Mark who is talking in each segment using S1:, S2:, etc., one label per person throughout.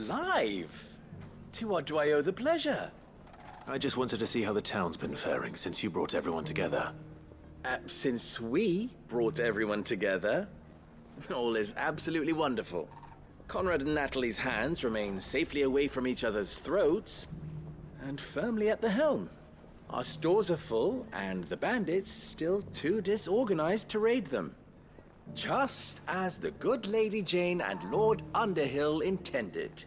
S1: Clive! To what do I owe the pleasure?
S2: I just wanted to see how the town's been faring since you brought everyone together.
S1: Since we brought everyone together, all is absolutely wonderful. Conrad and Natalie's hands remain safely away from each other's throats and firmly at the helm. Our stores are full, and the bandits still too disorganized to raid them. Just as the good Lady Jane and Lord Underhill intended.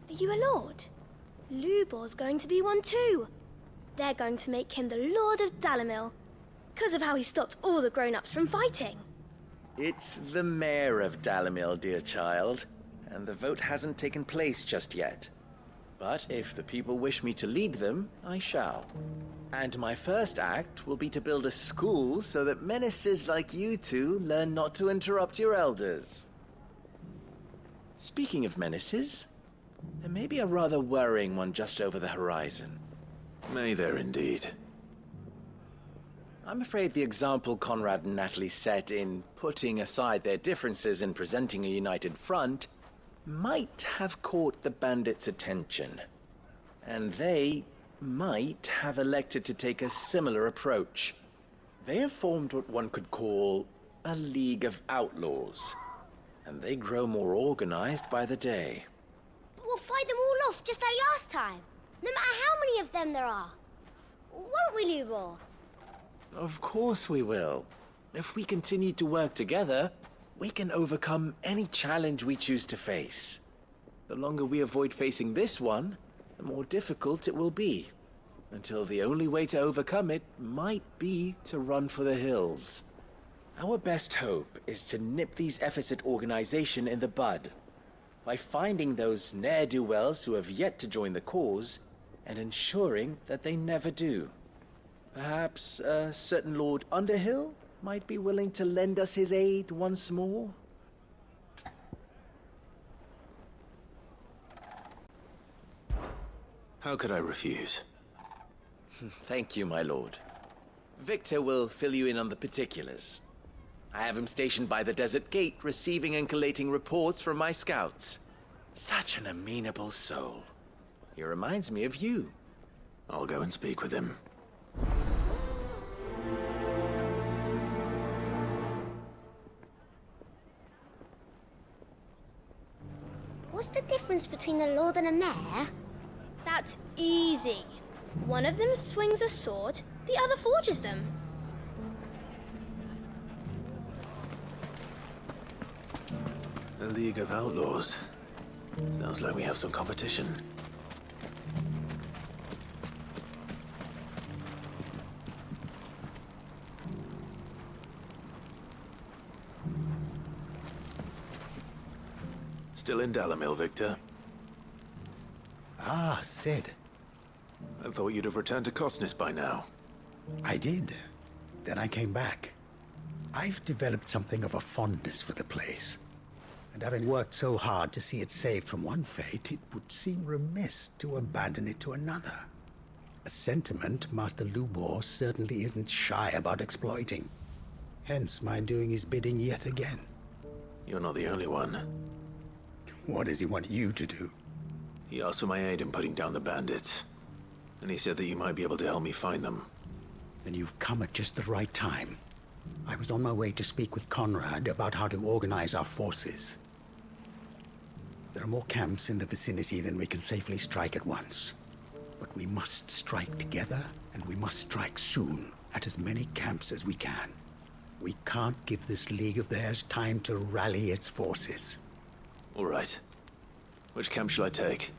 S3: Are you a lord? Lubor's going to be one too. They're going to make him the Lord of Dalimil, because of how he stopped all the grown-ups from fighting.
S1: It's the mayor of Dalimil, dear child, and the vote hasn't taken place just yet. But if the people wish me to lead them, I shall. And my first act will be to build a school so that menaces like you two learn not to interrupt your elders. Speaking of menaces, there may be a rather worrying one just over the horizon.
S2: May there indeed.
S1: I'm afraid the example Conrad and Natalie set in putting aside their differences and presenting a united front might have caught the bandits' attention. And they might have elected to take a similar approach. They have formed what one could call a League of Outlaws, and they grow more organized by the day.
S4: But we'll fight them all off just like last time, no matter how many of them there are. Won't we, Lubor?
S1: Of course we will. If we continue to work together, we can overcome any challenge we choose to face. The longer we avoid facing this one, the more difficult it will be, until the only way to overcome it might be to run for the hills. Our best hope is to nip these efforts at organization in the bud, by finding those ne'er-do-wells who have yet to join the cause, and ensuring that they never do. Perhaps a certain Lord Underhill might be willing to lend us his aid once more?
S2: How could I refuse?
S1: Thank you, my lord. Victor will fill you in on the particulars. I have him stationed by the desert gate, receiving and collating reports from my scouts. Such an amenable soul. He reminds me of you.
S2: I'll go and speak with him.
S4: What's the difference between a lord and a mayor?
S3: That's easy. One of them swings a sword, the other forges them.
S2: A League of Outlaws. Sounds like we have some competition. Still in Dalimil, Victor?
S5: Ah, Sid.
S2: I thought you'd have returned to Cosnes by now.
S5: I did. Then I came back. I've developed something of a fondness for the place. And having worked so hard to see it saved from one fate, it would seem remiss to abandon it to another. A sentiment Master Lubor certainly isn't shy about exploiting. Hence my doing his bidding yet again.
S2: You're not the only one.
S5: What does he want you to do?
S2: He asked for my aid in putting down the bandits. And he said that you might be able to help me find them.
S5: Then you've come at just the right time. I was on my way to speak with Conrad about how to organize our forces. There are more camps in the vicinity than we can safely strike at once. But we must strike together, and we must strike soon at as many camps as we can. We can't give this league of theirs time to rally its forces.
S2: All right. Which camp shall I take?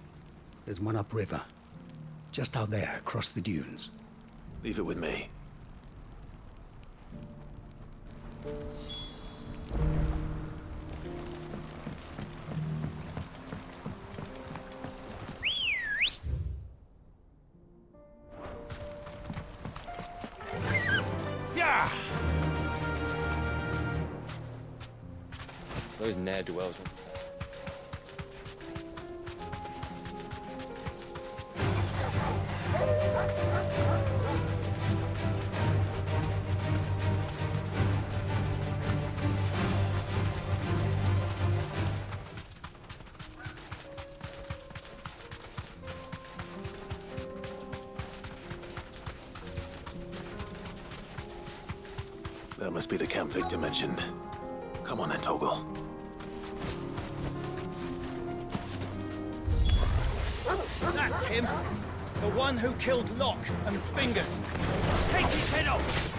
S5: There's one upriver. Just out there, across the dunes.
S2: Leave it with me.
S1: Yeah!
S6: Those ne'er-do-wells.
S2: That must be the camp Victor mentioned. Come on then, Toggle.
S6: That's him! The one who killed Locke and Fingers! Take his head off!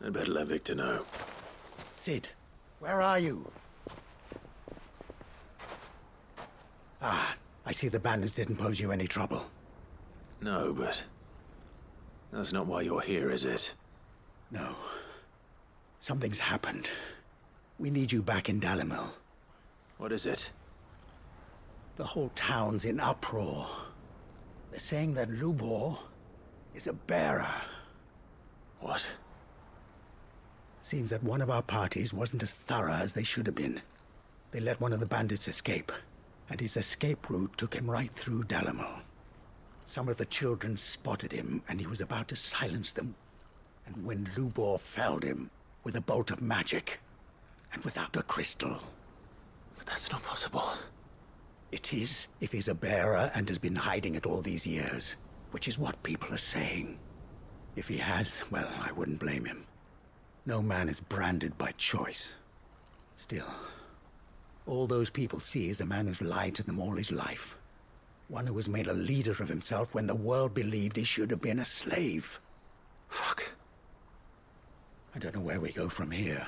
S2: I'd better let Victor know.
S5: Sid, where are you? Ah, I see the bandits didn't pose you any trouble.
S2: No, but... that's not why you're here, is it?
S5: No. Something's happened. We need you back in Dalimil.
S2: What is it?
S5: The whole town's in uproar. They're saying that Lubor is a bearer.
S2: What?
S5: Seems that one of our parties wasn't as thorough as they should have been. They let one of the bandits escape, and his escape route took him right through Dalimil. Some of the children spotted him, and he was about to silence them. And when Lubor felled him with a bolt of magic, and without a crystal.
S2: But that's not possible.
S5: It is, if he's a bearer and has been hiding it all these years, which is what people are saying. If he has, well, I wouldn't blame him. No man is branded by choice. Still, all those people see is a man who's lied to them all his life. One who was made a leader of himself when the world believed he should have been a slave.
S2: Fuck.
S5: I don't know where we go from here,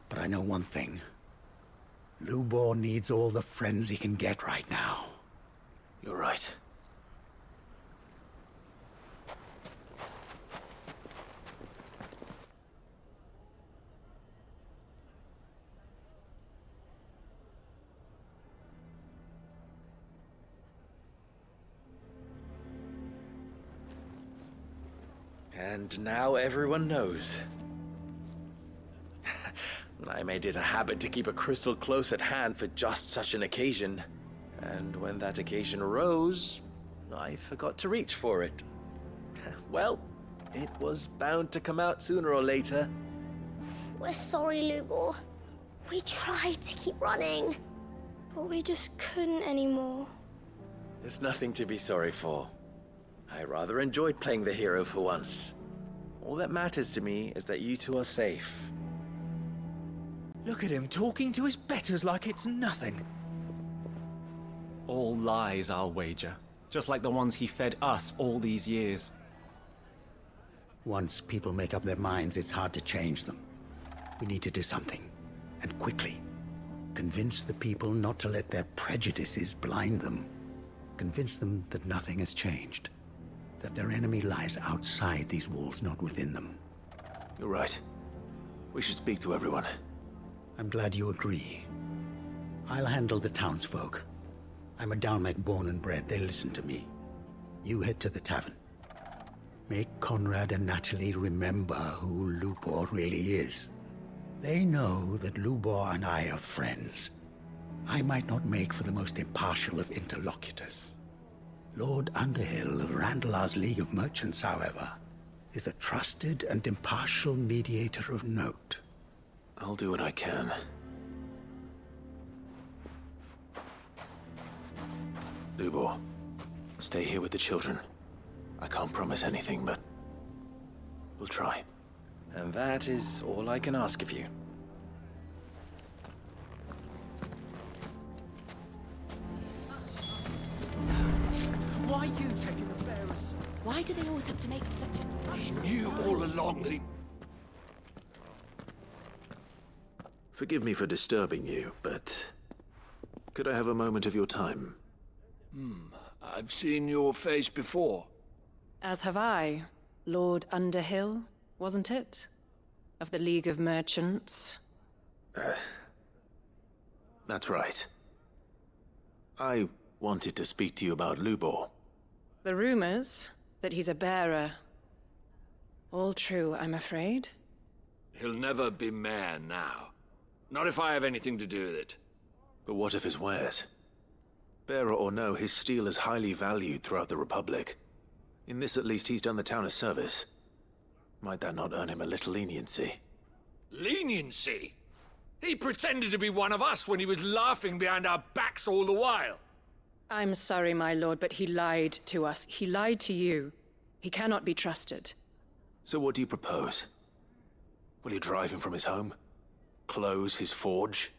S5: but I know one thing. Lubor needs all the friends he can get right now.
S2: You're right.
S1: And now everyone knows. I made it a habit to keep a crystal close at hand for just such an occasion. And when that occasion arose, I forgot to reach for it. Well, it was bound to come out sooner or later.
S4: We're sorry, Lubor. We tried to keep running.
S3: But we just couldn't anymore.
S1: There's nothing to be sorry for. I rather enjoyed playing the hero for once. All that matters to me is that you two are safe.
S6: Look at him talking to his betters like it's nothing.
S7: All lies, I'll wager. Just like the ones he fed us all these years.
S5: Once people make up their minds, it's hard to change them. We need to do something, and quickly. Convince the people not to let their prejudices blind them. Convince them that nothing has changed. That their enemy lies outside these walls, not within them.
S2: You're right. We should speak to everyone.
S5: I'm glad you agree. I'll handle the townsfolk. I'm a Dalmec born and bred. They listen to me. You head to the tavern. Make Conrad and Natalie remember who Lubor really is. They know that Lubor and I are friends. I might not make for the most impartial of interlocutors. Lord Underhill of Randalar's League of Merchants, however, is a trusted and impartial mediator of note.
S2: I'll do what I can. Lubor, Stay here with the children. I can't promise anything, but we'll try.
S1: And that is all I can ask of you.
S6: Why are you taking the bearers?
S8: Why do they always have to make such a...
S9: I knew all along that he...
S2: Forgive me for disturbing you, but could I have a moment of your time?
S9: I've seen your face before.
S8: As have I. Lord Underhill, wasn't it? Of the League of Merchants.
S2: That's right. I wanted to speak to you about Lubor.
S8: The rumors that he's a bearer. All true, I'm afraid.
S9: He'll never be mayor now. Not if I have anything to do with it.
S2: But what of his wares? Bearer or no, his steel is highly valued throughout the Republic. In this at least he's done the town a service. Might that not earn him a little leniency?
S9: Leniency? He pretended to be one of us when he was laughing behind our backs all the while.
S8: I'm sorry, my lord, but he lied to us. He lied to you. He cannot be trusted.
S2: So what do you propose? Will you drive him from his home? Close his forge?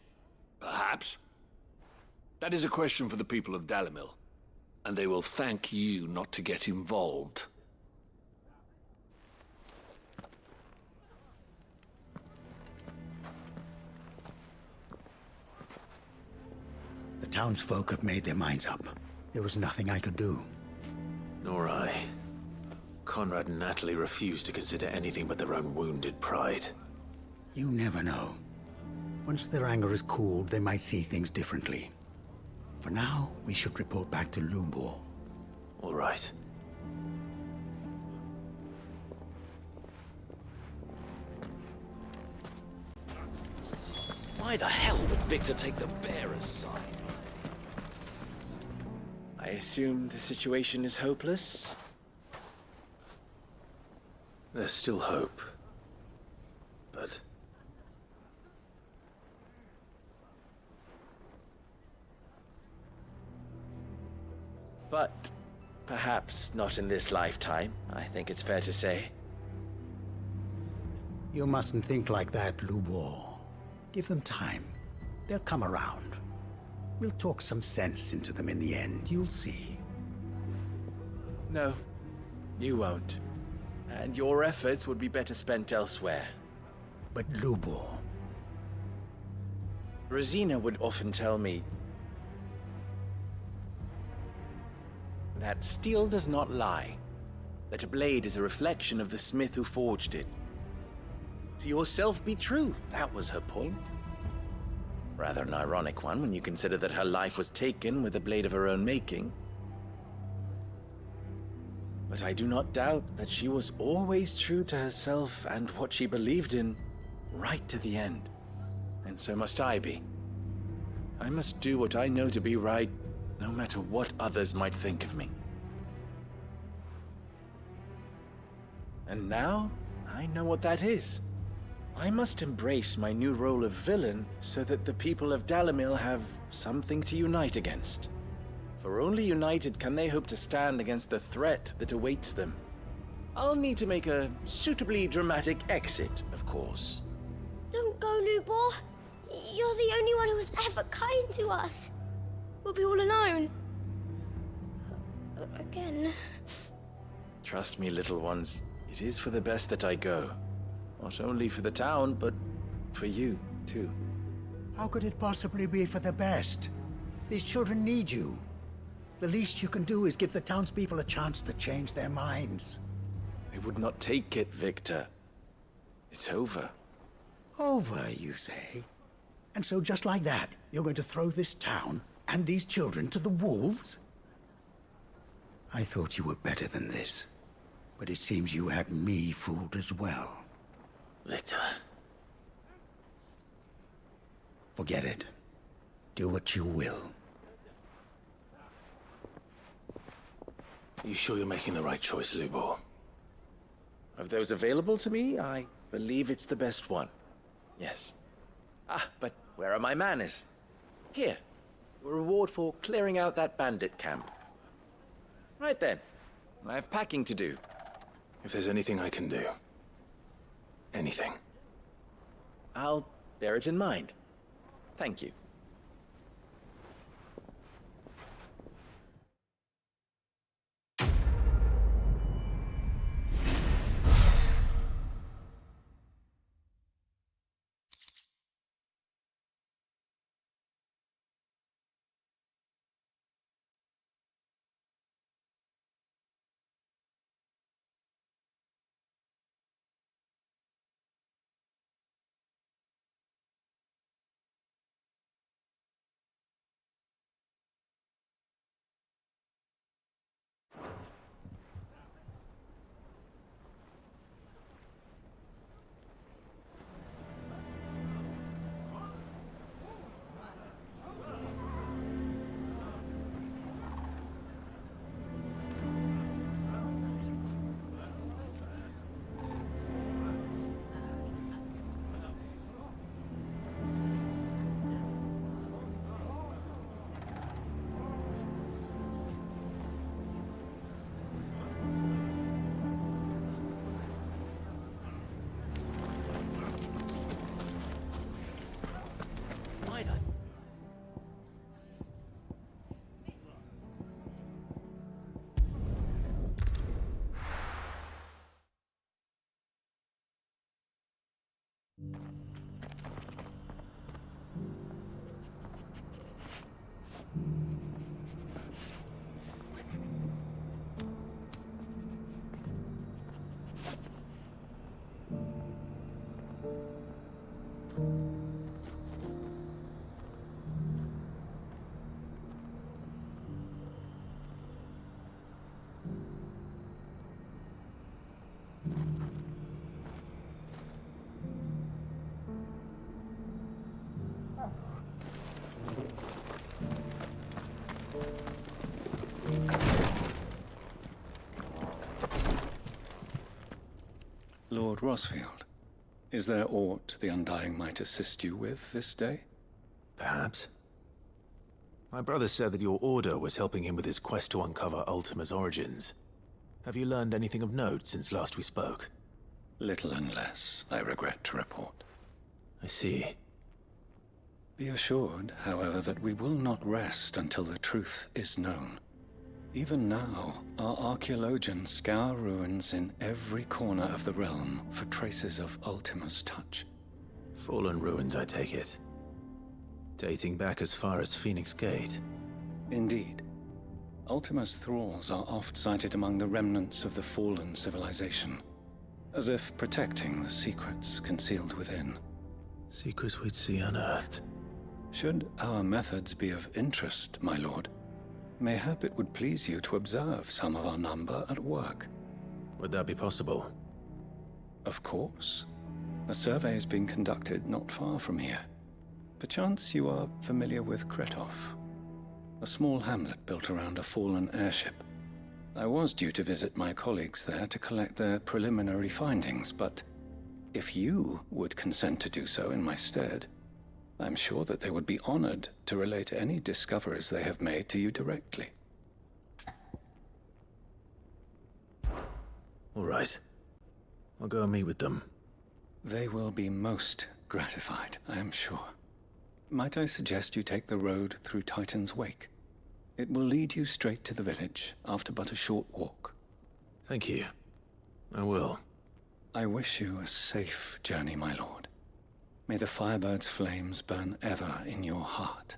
S9: Perhaps. That is a question for the people of Dalimil. And they will thank you not to get involved.
S5: The townsfolk have made their minds up. There was nothing I could do.
S2: Nor I. Conrad and Natalie refused to consider anything but their own wounded pride.
S5: You never know. Once their anger is cooled, they might see things differently. For now, we should report back to Lubor.
S2: All right.
S7: Why the hell would Victor take the bearer's side?
S1: I assume the situation is hopeless?
S2: There's still hope. But...
S1: But perhaps not in this lifetime, I think it's fair to say.
S5: You mustn't think like that, Lubor. Give them time. They'll come around. We'll talk some sense into them in the end, you'll see.
S1: No, you won't. And your efforts would be better spent elsewhere.
S5: But Lubor...
S1: Rosina would often tell me that steel does not lie, that a blade is a reflection of the smith who forged it. To yourself be true, that was her point. Rather an ironic one when you consider that her life was taken with a blade of her own making. But I do not doubt that she was always true to herself and what she believed in, right to the end. And so must I be. I must do what I know to be right, no matter what others might think of me. And now, I know what that is. I must embrace my new role of villain so that the people of Dalimil have something to unite against. For only united can they hope to stand against the threat that awaits them. I'll need to make a suitably dramatic exit, of course.
S4: Don't go, Lubor. You're the only one who was ever kind to us.
S3: We'll be all alone. Again.
S1: Trust me, little ones, it is for the best that I go. Not only for the town, but for you, too.
S5: How could it possibly be for the best? These children need you. The least you can do is give the townspeople a chance to change their minds.
S1: I would not take it, Victor. It's over.
S5: Over, you say? And so just like that, you're going to throw this town and these children to the wolves? I thought you were better than this. But it seems you had me fooled as well.
S2: Victor...
S5: Forget it. Do what you will.
S2: You sure you're making the right choice, Lubor?
S1: Of those available to me, I believe it's the best one. Yes. Ah, but where are my manners? Here. A reward for clearing out that bandit camp. Right then. I have packing to do.
S2: If there's anything I can do. Anything.
S1: I'll bear it in mind. Thank you.
S10: Lord Rosfield, is there aught the Undying might assist you with this day?
S2: Perhaps. My brother said that your order was helping him with his quest to uncover Ultima's origins. Have you learned anything of note since last we spoke?
S10: Little unless, I regret to report.
S2: I see.
S10: Be assured, however, that we will not rest until the truth is known. Even now, our archaeologians scour ruins in every corner of the realm for traces of Ultima's touch.
S2: Fallen ruins, I take it. Dating back as far as Phoenix Gate.
S10: Indeed. Ultima's thralls are oft sighted among the remnants of the fallen civilization, as if protecting the secrets concealed within.
S2: Secrets we'd see unearthed.
S10: Should our methods be of interest, my lord, mayhap it would please you to observe some of our number at work.
S2: Would that be possible?
S10: Of course. A survey is being conducted not far from here. Perchance you are familiar with Kretov, a small hamlet built around a fallen airship. I was due to visit my colleagues there to collect their preliminary findings, but if you would consent to do so in my stead, I'm sure that they would be honored to relate any discoveries they have made to you directly.
S2: All right. I'll go and meet with them.
S10: They will be most gratified, I am sure. Might I suggest you take the road through Titan's Wake? It will lead you straight to the village after but a short walk.
S2: Thank you. I will.
S10: I wish you a safe journey, my lord. May the Firebird's flames burn ever in your heart.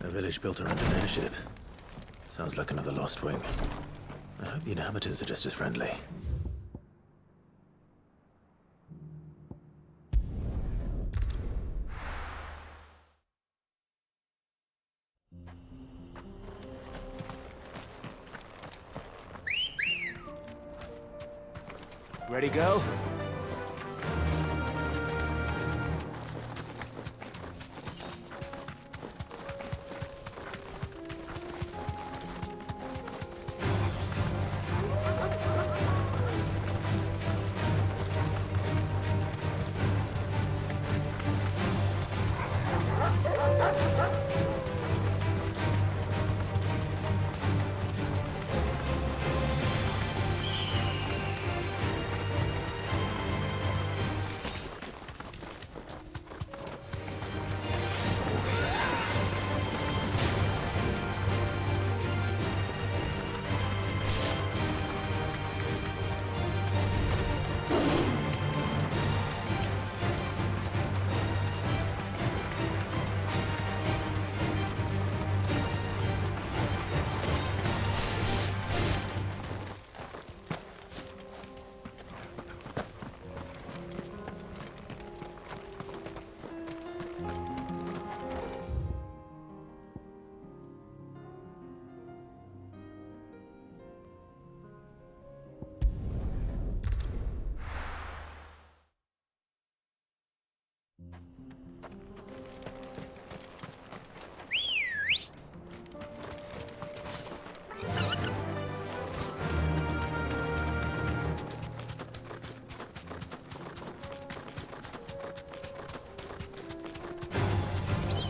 S2: A village built around an airship. Sounds like another Lost Wing. I hope the inhabitants are just as friendly.
S1: Ready, go?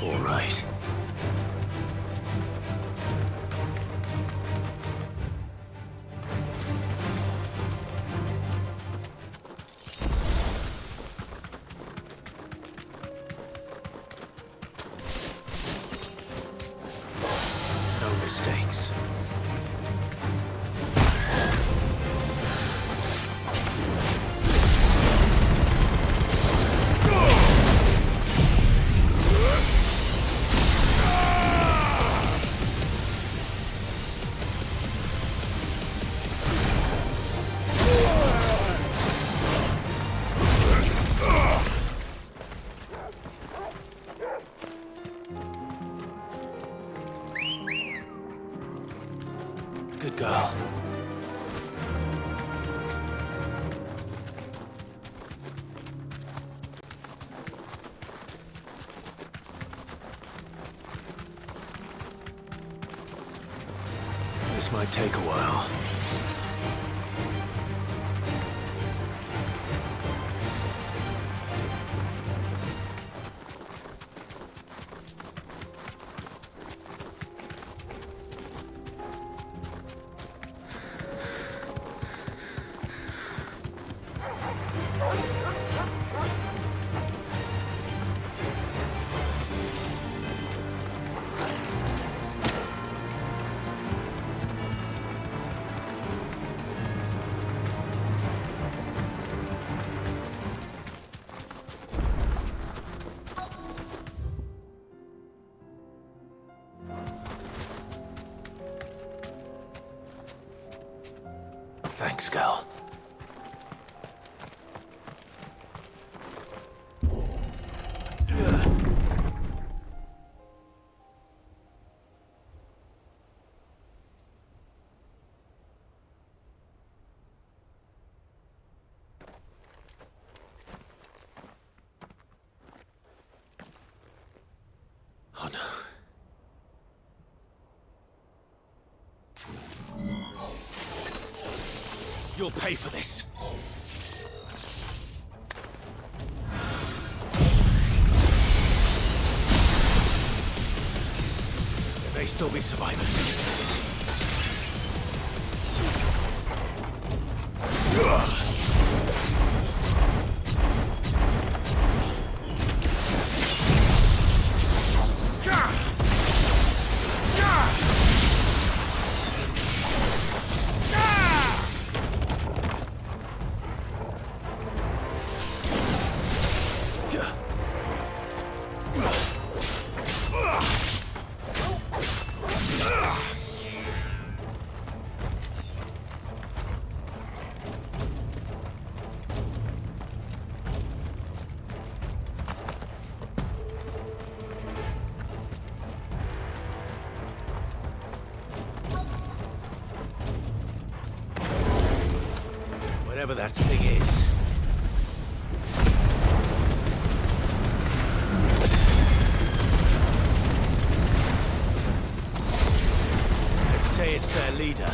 S2: All right. No mistakes. Good girl. This might take a while. Thanks, girl. Oh no. You'll pay for this. There may still be survivors. Whatever that thing is. Let's say it's their leader.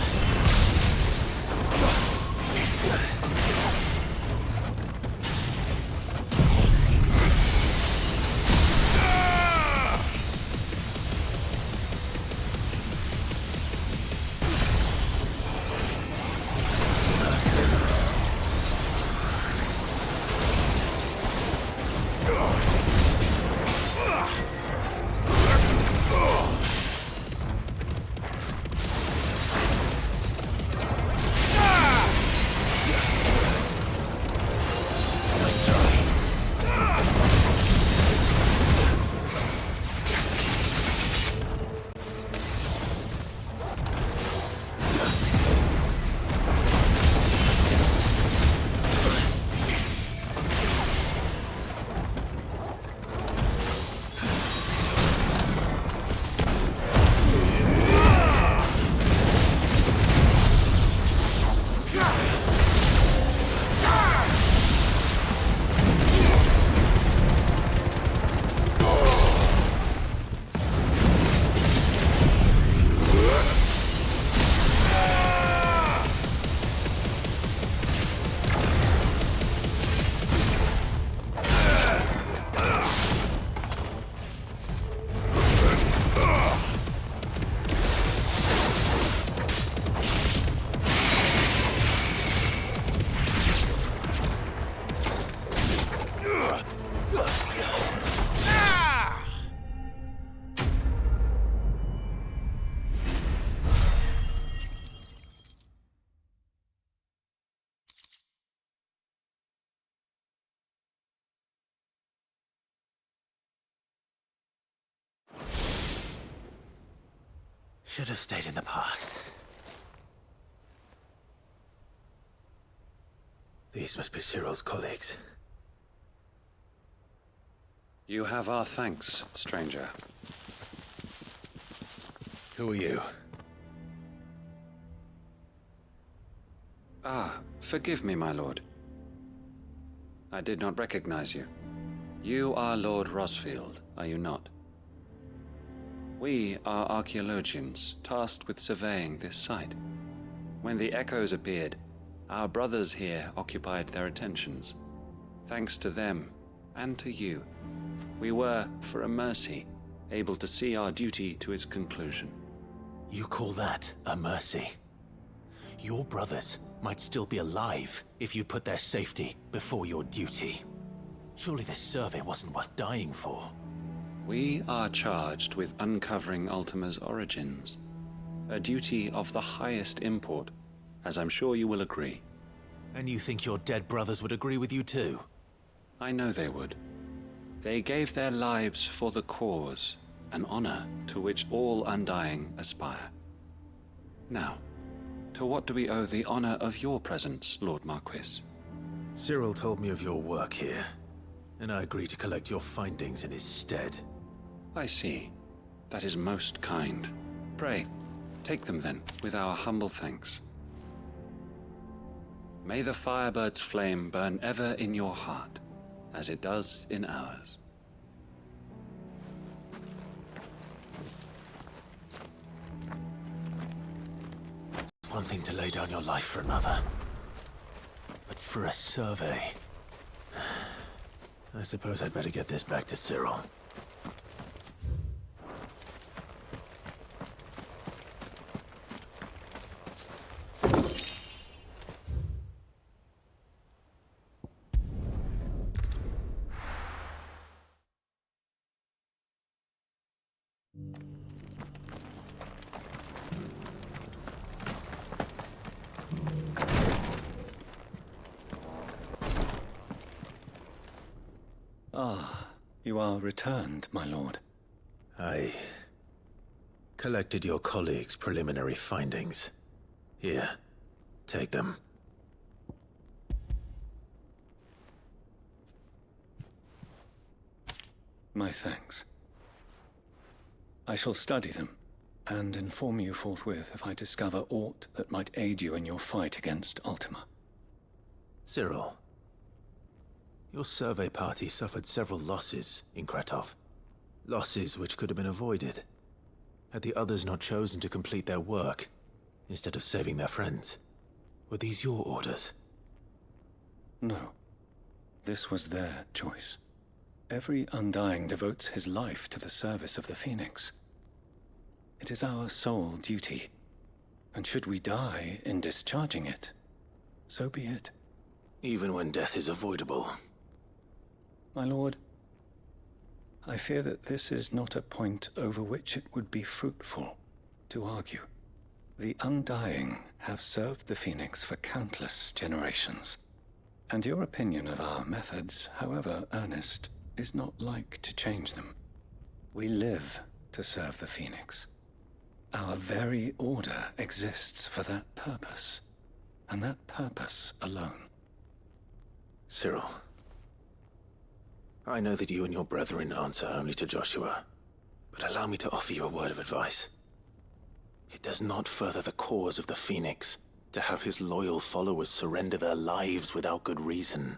S2: should have stayed in the past. These must be Cyril's colleagues.
S11: You have our thanks, stranger.
S2: Who are you?
S11: Ah, forgive me, my lord. I did not recognize you. You are Lord Rosfield, are you not? We are archaeologians, tasked with surveying this site. When the echoes appeared, our brothers here occupied their attentions. Thanks to them, and to you, we were, for a mercy, able to see our duty to its conclusion.
S2: You call that a mercy? Your brothers might still be alive if you put their safety before your duty. Surely this survey wasn't worth dying for.
S11: We are charged with uncovering Ultima's origins. A duty of the highest import, as I'm sure you will agree.
S2: And you think your dead brothers would agree with you too?
S11: I know they would. They gave their lives for the cause, an honor to which all Undying aspire. Now, to what do we owe the honor of your presence, Lord Marquis?
S2: Cyril told me of your work here, and I agreed to collect your findings in his stead.
S11: I see. That is most kind. Pray, take them then, with our humble thanks. May the Firebird's flame burn ever in your heart, as it does in ours.
S2: It's one thing to lay down your life for another, but for a survey... I suppose I'd better get this back to Cyril.
S10: Ah, you are returned, my lord.
S2: I collected your colleagues' preliminary findings. Here, take them.
S10: My thanks. I shall study them, and inform you forthwith if I discover aught that might aid you in your fight against Ultima.
S2: Cyril, your survey party suffered several losses in Kretov. Losses which could have been avoided, had the others not chosen to complete their work, instead of saving their friends. Were these your orders?
S10: No. This was their choice. Every Undying devotes his life to the service of the Phoenix. It is our sole duty, and should we die in discharging it, so be it.
S2: Even when death is avoidable.
S10: My lord, I fear that this is not a point over which it would be fruitful to argue. The Undying have served the Phoenix for countless generations, and your opinion of our methods, however earnest, is not like to change them. We live to serve the Phoenix. Our very order exists for that purpose, and that purpose alone.
S2: Cyril, I know that you and your brethren answer only to Joshua, but allow me to offer you a word of advice. It does not further the cause of the Phoenix to have his loyal followers surrender their lives without good reason.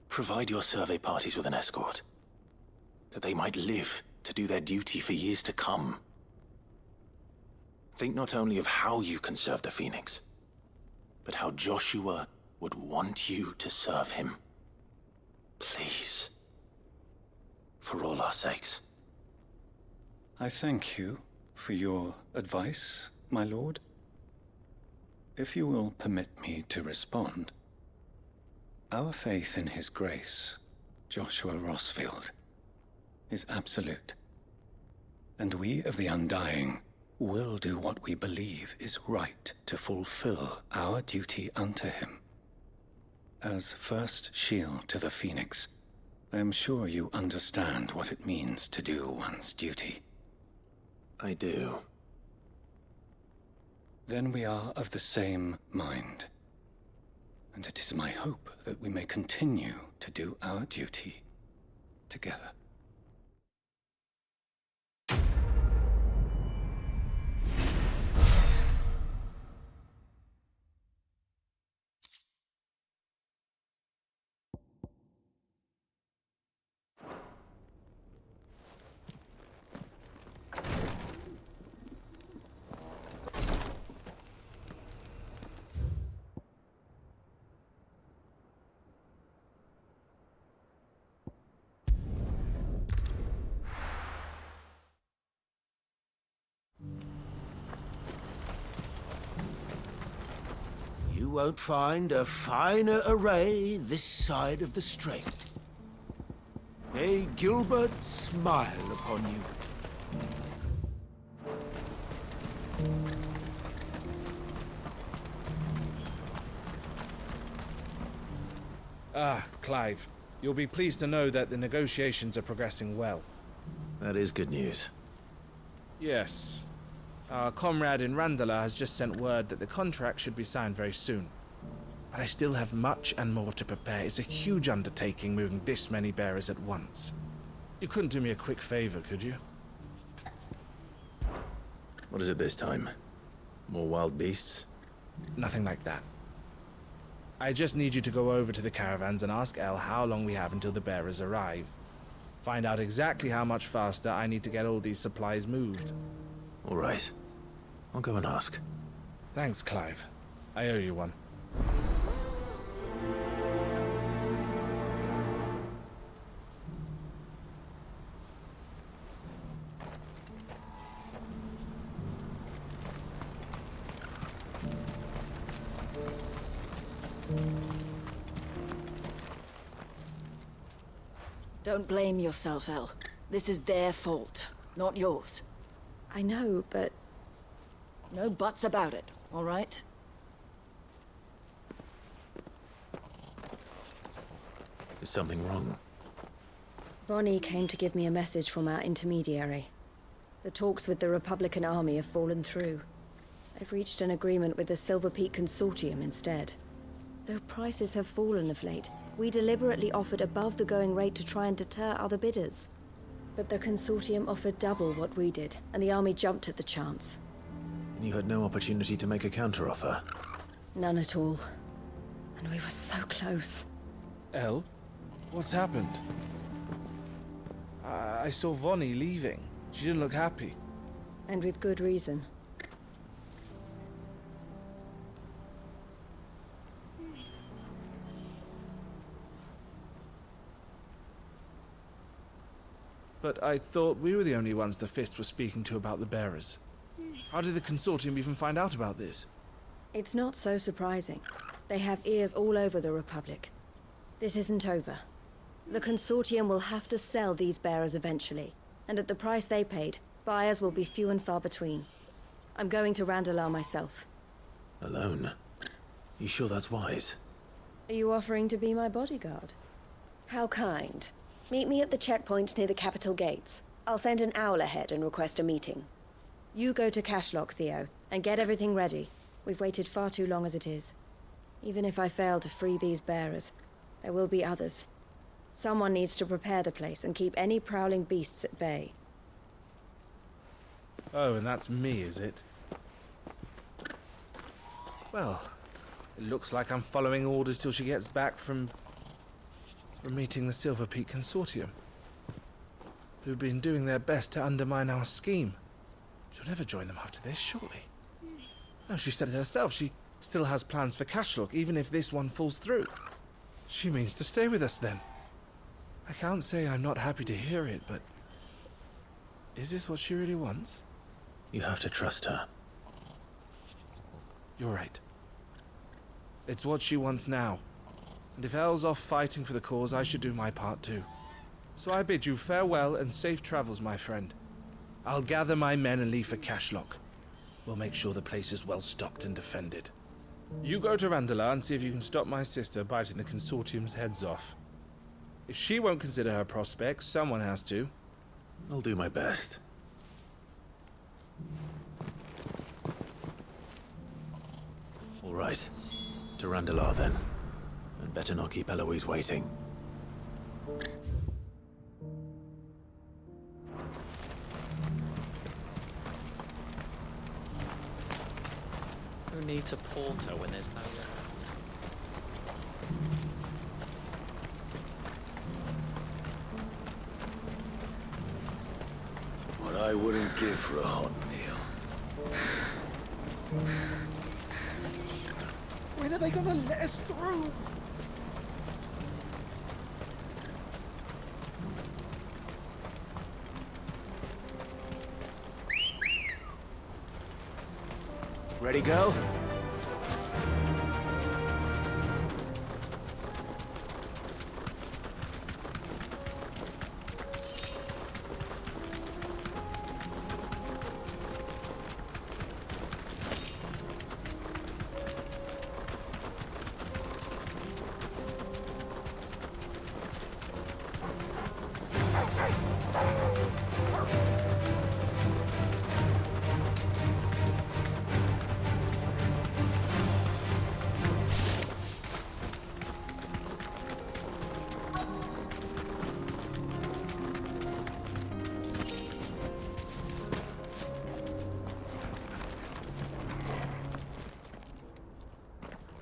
S2: Provide your survey parties with an escort, that they might live to do their duty for years to come. Think not only of how you can serve the Phoenix, but how Joshua would want you to serve him. Please. For all our sakes.
S10: I thank you for your advice, my lord. If you will permit me to respond, our faith in his grace, Joshua Rosfield, is absolute. And we of the Undying will do what we believe is right to fulfill our duty unto him. As first shield to the Phoenix, I am sure you understand what it means to do one's duty.
S2: I do.
S10: Then we are of the same mind. And it is my hope that we may continue to do our duty together.
S12: You won't find a finer array this side of the strait. May Gilbert smile upon you.
S13: Ah, Clive. You'll be pleased to know that the negotiations are progressing well.
S2: That is good news.
S13: Yes. Our comrade in Randala has just sent word that the contract should be signed very soon. But I still have much and more to prepare. It's a huge undertaking moving this many bearers at once. You couldn't do me a quick favor, could you?
S2: What is it this time? More wild beasts?
S13: Nothing like that. I just need you to go over to the caravans and ask El how long we have until the bearers arrive. Find out exactly how much faster I need to get all these supplies moved.
S2: All right. I'll go and ask.
S13: Thanks, Clive. I owe you one.
S14: Don't blame yourself, El. This is their fault, not yours.
S8: I know, but...
S14: No buts about it, all right?
S2: Is something wrong?
S8: Vonnie came to give me a message from our intermediary. The talks with the Republican army have fallen through. They've reached an agreement with the Silver Peak Consortium instead. Though prices have fallen of late, we deliberately offered above the going rate to try and deter other bidders. But the Consortium offered double what we did, and the army jumped at the chance.
S2: And you had no opportunity to make a counteroffer?
S8: None at all. And we were so close.
S13: El? What's happened? I saw Vonnie leaving. She didn't look happy.
S8: And with good reason.
S13: But I thought we were the only ones the Fist were speaking to about the bearers. How did the Consortium even find out about this?
S8: It's not so surprising. They have ears all over the Republic. This isn't over. The Consortium will have to sell these bearers eventually, and at the price they paid, buyers will be few and far between. I'm going to Randalar myself.
S2: Alone? You sure that's wise?
S8: Are you offering to be my bodyguard? How kind. Meet me at the checkpoint near the capital gates. I'll send an owl ahead and request a meeting. You go to Cashlock, Theo, and get everything ready. We've waited far too long as it is. Even if I fail to free these bearers, there will be others. Someone needs to prepare the place and keep any prowling beasts at bay.
S13: Oh, and that's me, is it? Well, it looks like I'm following orders till she gets back from meeting the Silver Peak Consortium, who've been doing their best to undermine our scheme. She'll never join them after this, surely. No, she said it herself. She still has plans for Cashlock, even if this one falls through. She means to stay with us, then. I can't say I'm not happy to hear it, but... is this what she really wants?
S2: You have to trust her.
S13: You're right. It's what she wants now. And if El's off fighting for the cause, I should do my part too. So I bid you farewell and safe travels, my friend. I'll gather my men and leave for Cashlock. We'll make sure the place is well stocked and defended. You go to Randalar and see if you can stop my sister biting the Consortium's heads off. If she won't consider her prospects, someone has to.
S2: I'll do my best. All right. To Randalar, then. And better not keep Eloise waiting.
S15: Who needs a porter when there's no...
S9: What I wouldn't give for a hot meal.
S13: When are they gonna let us through?
S1: Ready, girl?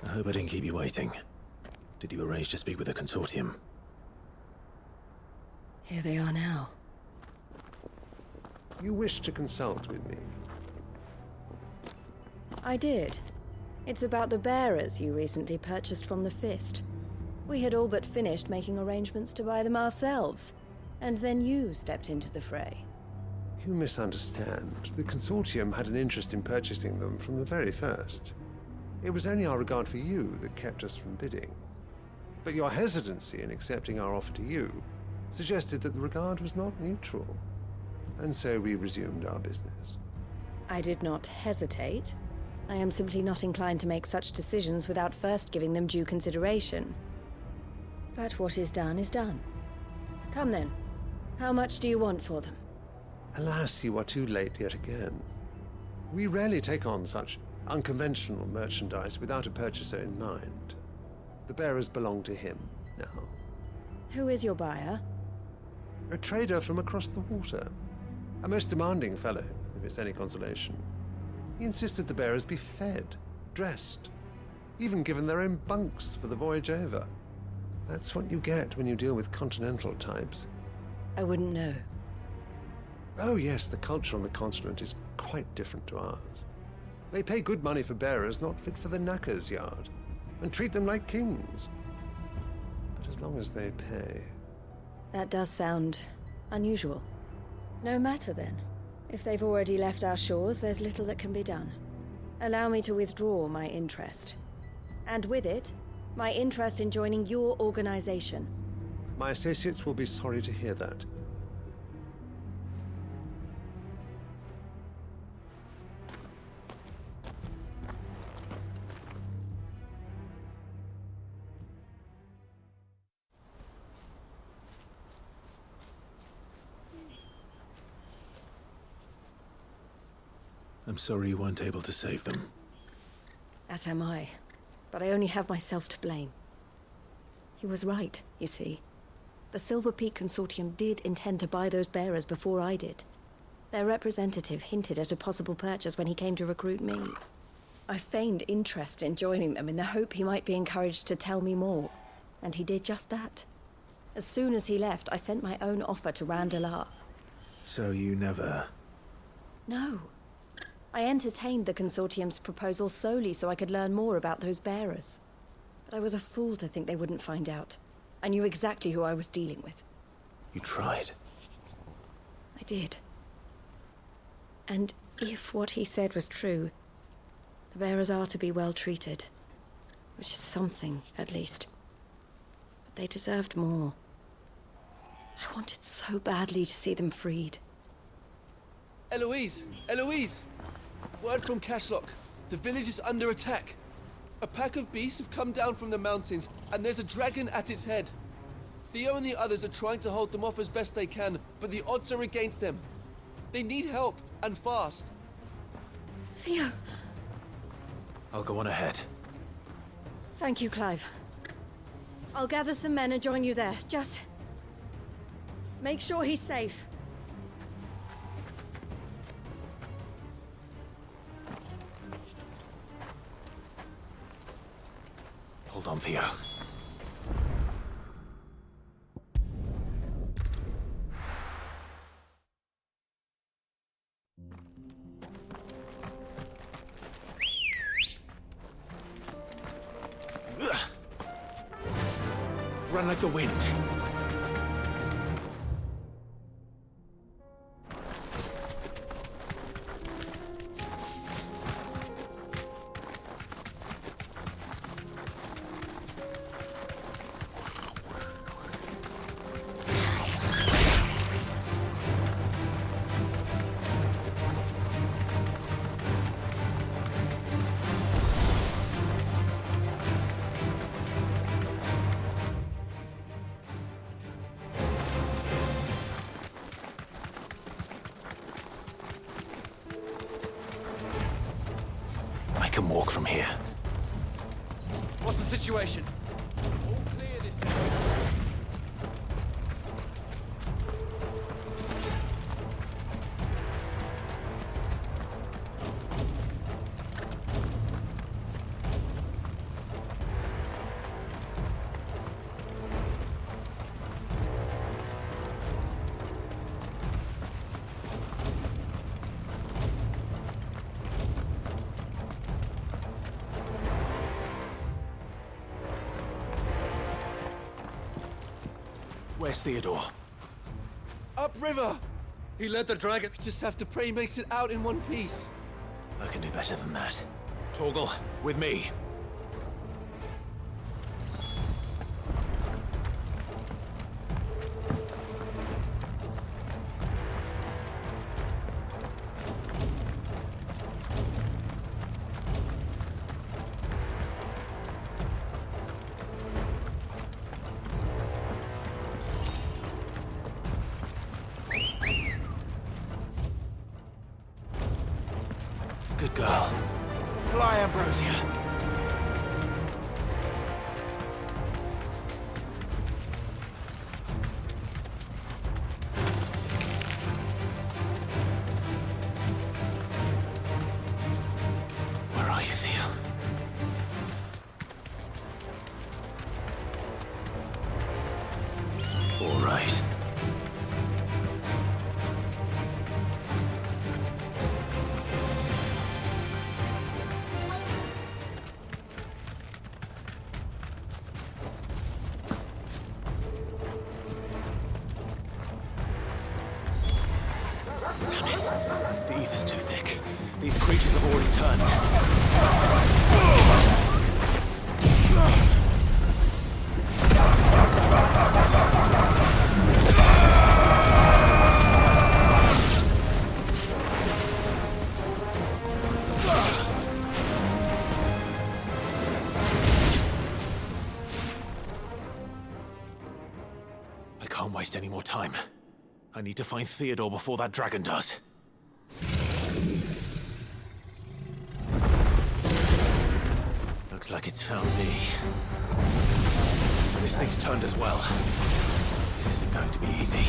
S2: I hope I didn't keep you waiting. Did you arrange to speak with the consortium?
S8: Here they are now.
S16: You wish to consult with me?
S8: I did. It's about the bearers you recently purchased from the Fist. We had all but finished making arrangements to buy them ourselves, and then you stepped into the fray.
S16: You misunderstand. The consortium had an interest in purchasing them from the very first. It was only our regard for you that kept us from bidding. But your hesitancy in accepting our offer to you suggested that the regard was not mutual. And so we resumed our business.
S8: I did not hesitate. I am simply not inclined to make such decisions without first giving them due consideration. But what is done is done. Come then. How much do you want for them?
S16: Alas, you are too late yet again. We rarely take on such unconventional merchandise without a purchaser in mind. The bearers belong to him now.
S8: Who is your buyer?
S16: A trader from across the water. A most demanding fellow, if it's any consolation. He insisted the bearers be fed, dressed, even given their own bunks for the voyage over. That's what you get when you deal with continental types.
S8: I wouldn't know.
S16: Oh yes, the culture on the continent is quite different to ours. They pay good money for bearers not fit for the knacker's yard, and treat them like kings. But as long as they pay...
S8: That does sound unusual. No matter then. If they've already left our shores, there's little that can be done. Allow me to withdraw my interest. And with it, my interest in joining your organization.
S16: My associates will be sorry to hear that.
S2: I'm sorry you weren't able to save them.
S8: As am I. But I only have myself to blame. He was right, you see. The Silver Peak Consortium did intend to buy those bearers before I did. Their representative hinted at a possible purchase when he came to recruit me. I feigned interest in joining them in the hope he might be encouraged to tell me more. And he did just that. As soon as he left, I sent my own offer to Randalar.
S2: So you never...
S8: No. I entertained the Consortium's proposal solely so I could learn more about those bearers. But I was a fool to think they wouldn't find out. I knew exactly who I was dealing with.
S2: You tried.
S8: I did. And if what he said was true, the bearers are to be well treated. Which is something, at least. But they deserved more. I wanted so badly to see them freed.
S17: Eloise! Eloise! Word from Cashlock. The village is under attack. A pack of beasts have come down from the mountains, and there's a dragon at its head. Theo and the others are trying to hold them off as best they can, but the odds are against them. They need help, and fast.
S8: Theo!
S2: I'll go on ahead.
S8: Thank you, Clive. I'll gather some men and join you there. Just make sure he's safe.
S2: Hold on, Theo.
S1: Run like the wind.
S2: I can walk from here.
S6: What's the situation? All clear this time.
S2: Where's Theodore?
S17: Upriver!
S6: He led the dragon.
S17: We just have to pray he makes it out in one piece.
S2: I can do better than that. Torgal, with me. Good girl. Fly, Ambrosia. Where are you, Theo? All right. Damn it. The ether's too thick. These creatures have already turned. I can't waste any more time. I need to find Theodore before that dragon does. Looks like it's found me. This thing's turned as well. This isn't going to be easy.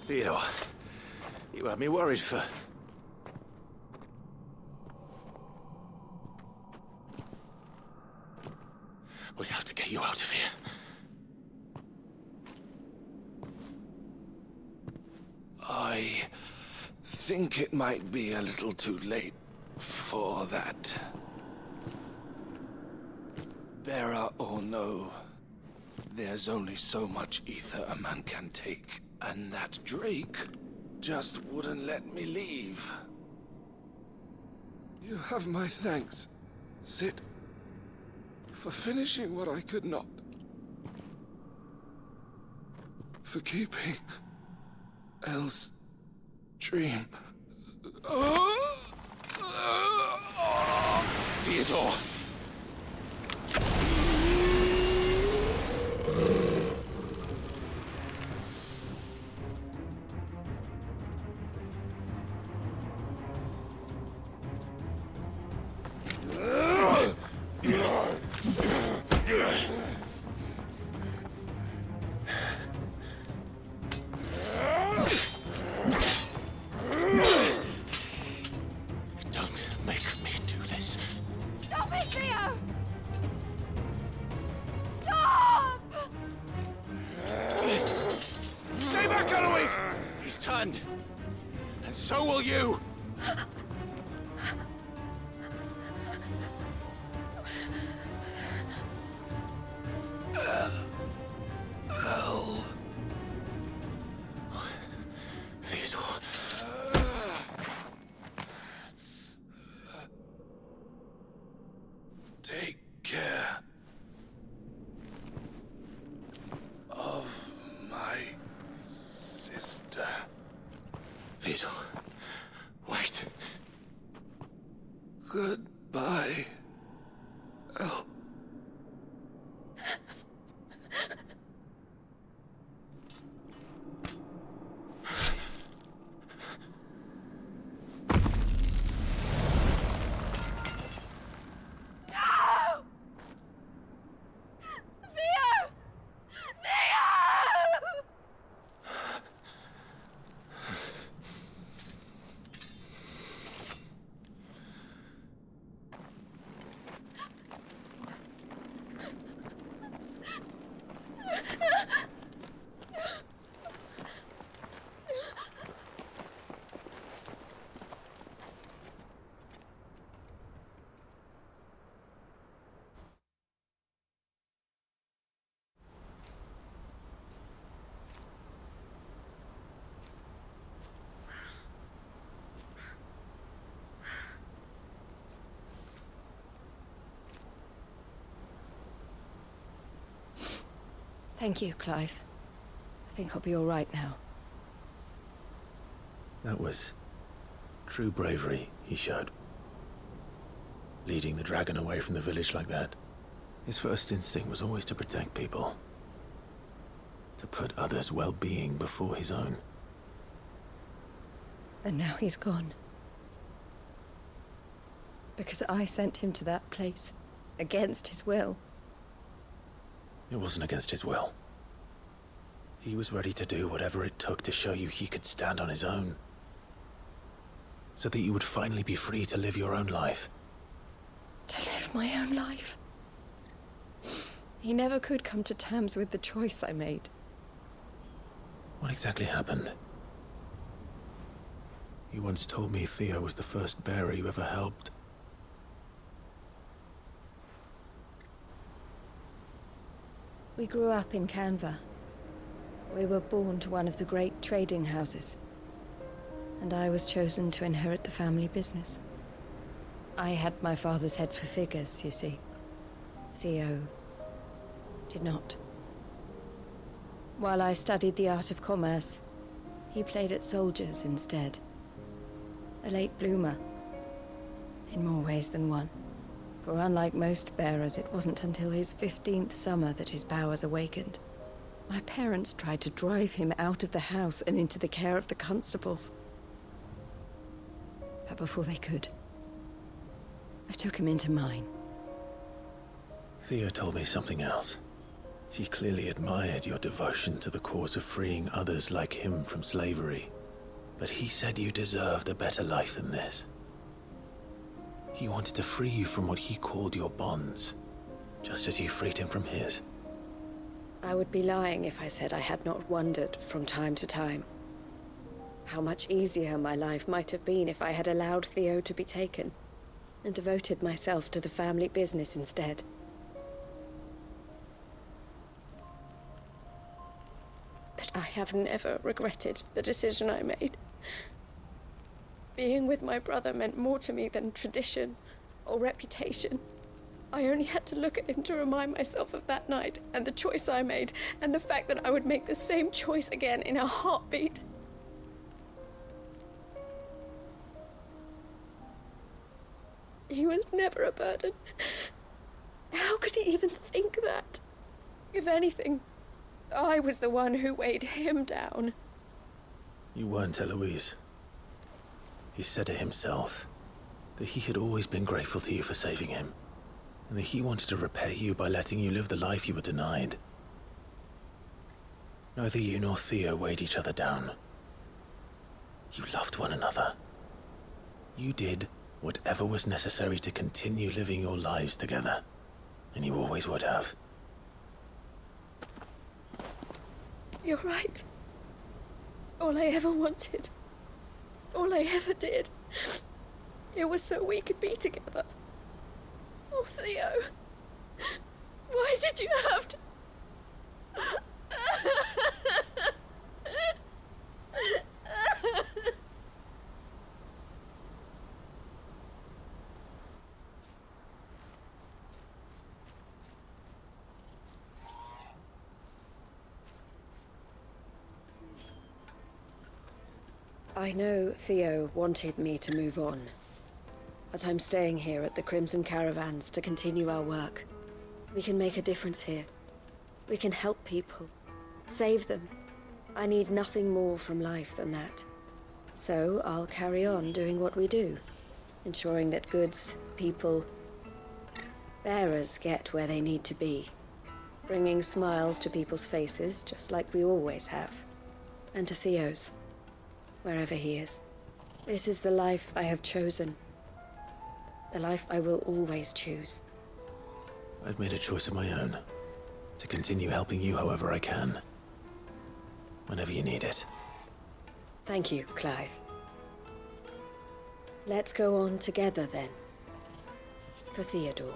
S2: Theodore, you had me worried for... We have to get you out of here.
S9: I think it might be a little too late for that. Bearer or no, there's only so much ether a man can take, and that Drake just wouldn't let me leave. You have my thanks, Sid, for finishing what I could not. For keeping Elle's dream.
S2: Theodore!
S9: Don't make me do this.
S4: Stop it, Theo! Stop!
S2: Stay back, Eloise! He's turned. And so will you!
S8: Thank you, Clive. I think I'll be all right now.
S2: That was true bravery he showed. Leading the dragon away from the village like that. His first instinct was always to protect people. To put others' well-being before his own.
S8: And now he's gone. Because I sent him to that place, against his will.
S2: It wasn't against his will. He was ready to do whatever it took to show you he could stand on his own. So that you would finally be free to live your own life.
S8: To live my own life? He never could come to terms with the choice I made.
S2: What exactly happened? You once told me Theo was the first bearer you ever helped.
S8: We grew up in Canva. We were born to one of the great trading houses. And I was chosen to inherit the family business. I had my father's head for figures, you see. Theo did not. While I studied the art of commerce, he played at soldiers instead. A late bloomer, in more ways than one. For unlike most bearers, it wasn't until his 15th summer that his powers awakened. My parents tried to drive him out of the house and into the care of the constables. But before they could, I took him into mine.
S2: Theo told me something else. He clearly admired your devotion to the cause of freeing others like him from slavery. But he said you deserved a better life than this. He wanted to free you from what he called your bonds, just as you freed him from his.
S8: I would be lying if I said I had not wondered from time to time how much easier my life might have been if I had allowed Theo to be taken and devoted myself to the family business instead. But I have never regretted the decision I made. Being with my brother meant more to me than tradition or reputation. I only had to look at him to remind myself of that night and the choice I made and the fact that I would make the same choice again in a heartbeat. He was never a burden. How could he even think that? If anything, I was the one who weighed him down.
S2: You weren't, Eloise. He said it himself, that he had always been grateful to you for saving him, and that he wanted to repay you by letting you live the life you were denied. Neither you nor Theo weighed each other down. You loved one another. You did whatever was necessary to continue living your lives together, and you always would have.
S8: You're right. All I ever wanted, all I ever did, it was so we could be together. Oh, Theo, why did you have to... I know Theo wanted me to move on, but I'm staying here at the Crimson Caravans to continue our work. We can make a difference here. We can help people, save them. I need nothing more from life than that. So I'll carry on doing what we do, ensuring that goods, people, bearers get where they need to be, bringing smiles to people's faces just like we always have, and to Theo's. Wherever he is. This is the life I have chosen. The life I will always choose.
S2: I've made a choice of my own. To continue helping you however I can. Whenever you need it.
S8: Thank you, Clive. Let's go on together then. For Theodore.